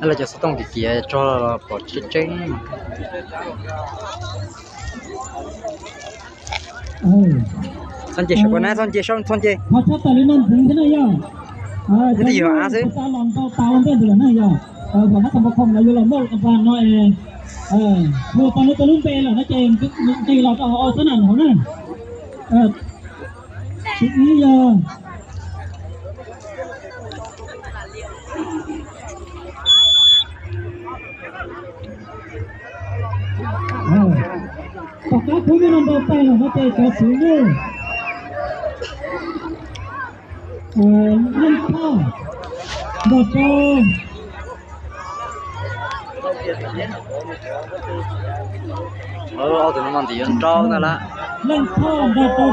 là cho tông thì kia cho bỏ chết son chế số na son chế họ cho tao lên non thế này ya cái gì hả chứ tao làm tao lên thế này ya và nó không không là vô làm đâu còn nói vừa tao nó luôn pe là nó chèn cái là tao thế nào hả nè chị giờ có cái thứ nó đâu pe là nó chèn cái thứ nữa lên cao đợtเอาถึงน้ำมันตีนจ้องนั่นละ lên cao đợt từ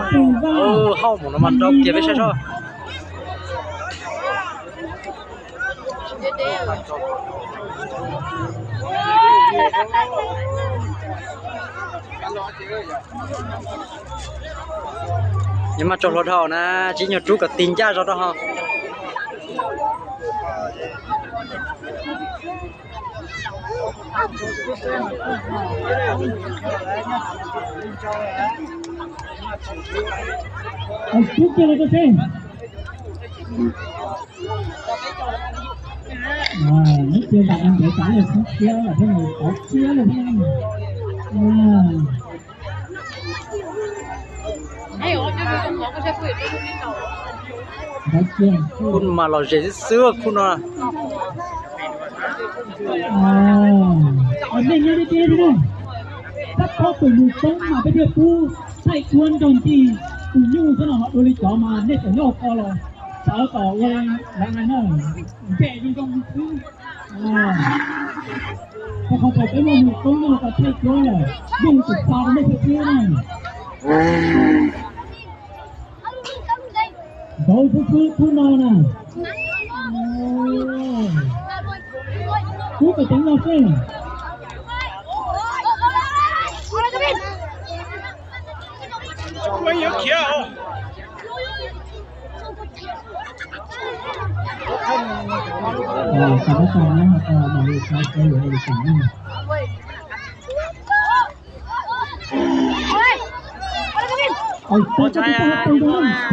ra เข้าหมุนน้ำมันจ้องเก็บไว้ใช่ๆnhưng mà trong lột hậu na chỉ nhiều chú cả tin cha cho đó ha chút kia là cái gì nước kia bạn ăn để trả lời nước kia là thế này có kia là thế nàyคุณมาเราเจซื้อคุณอ่ะอันนี้เนี่ยเนี่ยถ้าพอตัวอยู่ตรงมาไปเดือดกูใส่ชวนโดนตีกูยุ่งซะหน่อยโดนจ่อมาเนี่ยจะโยกคอเลยสาวต่อเวลาไงเนาะแกยิ่งต้องซื้อพอเขาบอกไปว่าอยู่ตรงนี้ก็ใส่ชวนเลยยุ่งสุดตาไม่ใช่เชื่อเลยโดยผู้นอนน่ะผู้ไปจังเราเซ่ไม่有钱哦。สถานการณ์นะครับหมายเลขใช้อยู่ในสิ่งนี้พอใจอ่ะอยู่ตรงนั้น